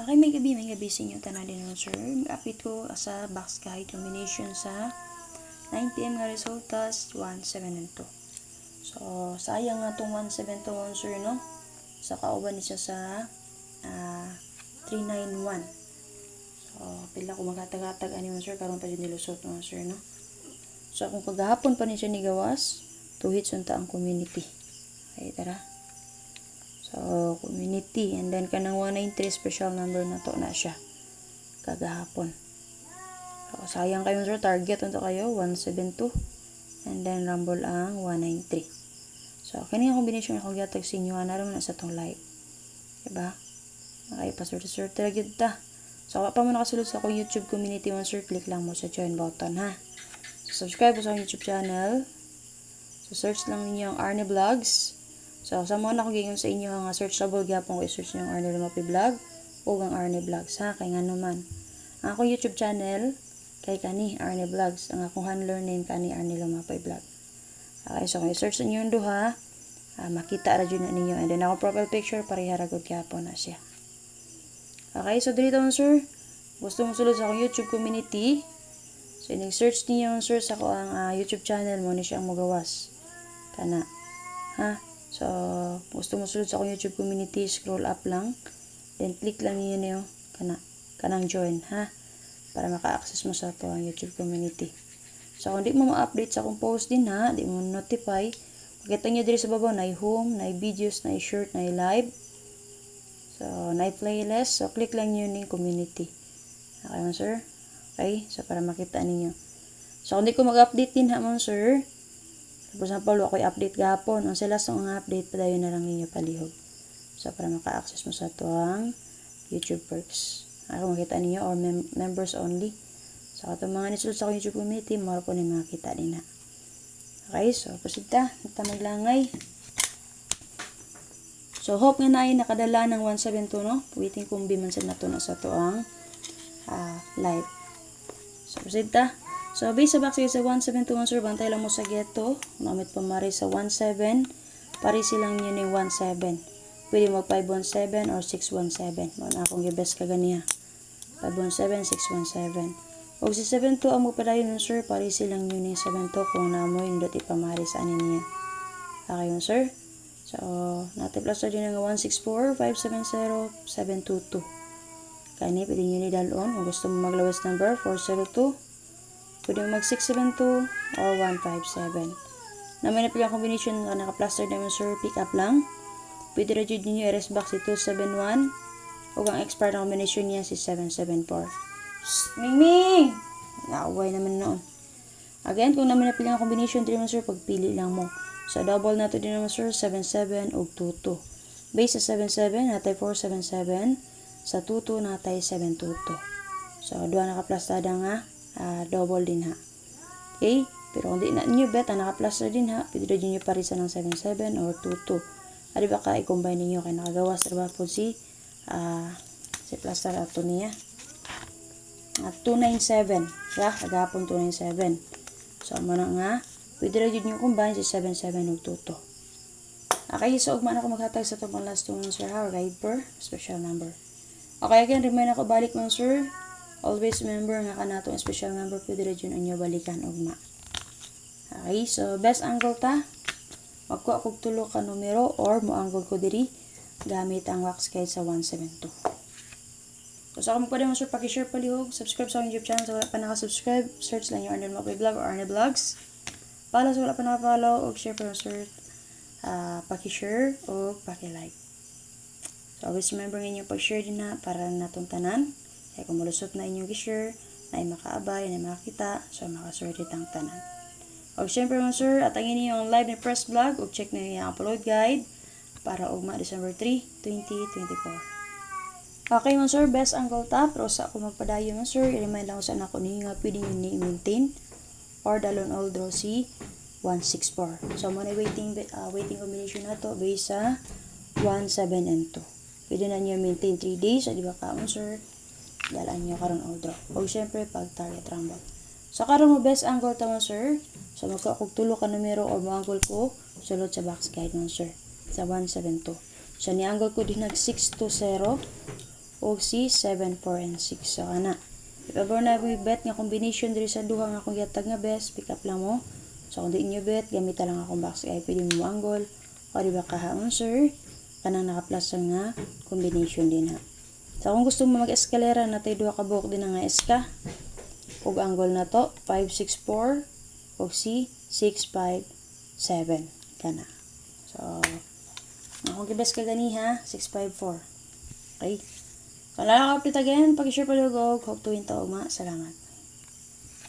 Okay, may gabi sa inyo tanan din naman sir. Update ko sa box guide combination sa 9 PM nga resultas 17 and 2. So, sayang nga itong 17 to sir, no? So, kauban niya sa 391. So, pila ko maghatag-hatag ani sir, karon pa din nilusot mo sir, no? So, kung kagahapon pa ni siya ni gawas, tuhit sunta ang community. Okay, tara. So, community. And then, kanang 193 special number na to na siya. Kagahapon. So, sayang kayo sir. Target unto kayo. 172. And then, rumble ang 193. So, kanina combination akong gatag sa inyo. Naroon na sa itong live. Diba? Okay, pa-sort lagi ta. So, kung pa mo nakasulod sa akong YouTube community mo sir, click lang mo sa join button, ha? So, subscribe mo sa akong YouTube channel. So, search lang ninyo ang Arne Vlogs. So, sa mga nakugingon sa inyo ang searchable gyapon ko i-search niyo ang Arne Lumapi Vlog o ang Arne Vlogs, ha? Kay nga naman. Ang akong YouTube channel, kay kani Arne Vlogs. Ang akong handler name kani Arne Lumapi Vlog. Okay, so kung i-search niyo yung duha, makita ra jud na ninyo. And then, akong profile picture, pareha ra gud gyapon na siya. Okay, so dito sir, gusto mo sulod sa akong YouTube community. So, nag-search niyo sir sa akong YouTube channel mo, ni siya ang magawas. Kana. Ha? So, gusto mo sulod sa akong YouTube community, scroll up lang. Then, click lang niyo kanang join, ha? Para maka-access mo sa ito ang YouTube community. So, kung di mo ma-update sa akong post din, ha? Di mo notify. Pakita nyo dito sa baba, na home, na videos, na shirt, na live. So, na playlist. So, click lang nyo yung community. Okay mo, sir? Okay? So, para makita ninyo. So, kung di ko mag-update din, ha, mo, sir? For example, ako i-update gapon. Ang sila sa mga update, padayon na lang ninyo palihog. So, para maka-access mo sa ito ang YouTube perks. Ako makita ninyo, or members only. So, itong mga nisulod sa YouTube community, mara po na makita din na. Okay, so, proceed ta. Ito maglangay. So, hope nga na ay nakadala ng 172, no? Waiting kung bimansan na ito na sa ito ang live. So, proceed ta. So, base sa box sa 171 sir, bantay lang mo sa ghetto. Namit pa mari sa 17. Pari silang yun yung 17. Pwede mag 517 or 617. Mga akong gibes ka ganiya. 517, 617. O si 72 ang magpadayon nun sir, pari silang yun yung 72 kung namoy indot ipamari sa anin niya. Okay yun sir. So, natiplas na din ng 164, 570, 722. Kani, pwede nyo ni dalon. Kung gusto mo maglawas number, 402. Pwede mo mag 672 or 157. Na may napilang combination na naka-plaster naman sir, pick up lang. Pwede rin dyan nyo i-rest box si 271. O ang expert na combination niya si 774. Ming! Naaway naman noon. Again, kung namin napilang combination, din naman sir, pagpili lang mo. So, double na to din naman sir, 77 o 22. Base sa 77, natay 477. Sa 22, natay 722. So, doon naka-plastada nga. Double din ha. Okay? Pero kung di na nyo bet, naka-plaster din ha. Pwede rin nyo parisa ng 77 or 22. Adi ba ka i-combine ninyo kaya nakagawas na ba po si plaster ato niya. 297. Yeah, agapon 297. So, muna nga. Pwede rin nyo combine si 77 o 22. Okay, so ugman ako maghatag sa itong last two sir ha. Guide per special number. Okay, again, remind ako balik mo sir. Always remember nga kanatong special number pwede rin yun ang balikan ugma. Okay, so best angle ta. Magkuha kog tulo ka numero or mo angle ko diri gamit ang wax guide sa 172. So sa kung pwede mo sir paki-share palihog, subscribe sa YouTube channel sa wala pa naka-subscribe, search lang yung Arne Lumapi Vlog or Arne Vlogs. Follow sa wala pa naka-follow o share pa sir, paki-share o paki-like. So always remember nga pag-share din na para natong tanan. Kaya kung malusot na inyong i-share, na ay makaabay, na ay makakita, so makaswerte ang tanan. O syempre mo sir, atangin niyo yung live ni Press Vlog, o check na yung upload guide para ugma December 3, 2024. Okay mo sir, best angle ta, pero sa ako magpadayo mo sir, i-remind lang ko sa anak ko ninyo nga pwede nyo ni-maintain or dalon all draw si 164. So muna waiting combination na to based sa 1, 7, and 2. Pwede na nyo maintain 3 days, o di ba ka mo sir? Dalaan nyo karon all draw. O syempre, pag target rumble. So, karon mo best angle tamo sir. So, magkakog tulo ka numero o mo-angle ko sulod sa box guide mo sir. Sa 172. So, ni-angle ko din nag 620 o o C 7 4 and 6. So kana if ever na mo bet nga combination diri sa duha nga akong gihatag nga best, pick up lang mo. So kung di inyo bet, gamit lang akong box ay pwede mo angle o di ba kahaon sir kanang naka-plus nga combination din ha. So kung gusto mo mag-eskalera na tay duha ka buhok din nga eska ug angle na to 5 6 4 o C 6 5 7 kana. So akong gibes ka gani ha 6 5 4. Okay. Kung lalakapit again, pag-share pa lugog, hope to win to, Salamat.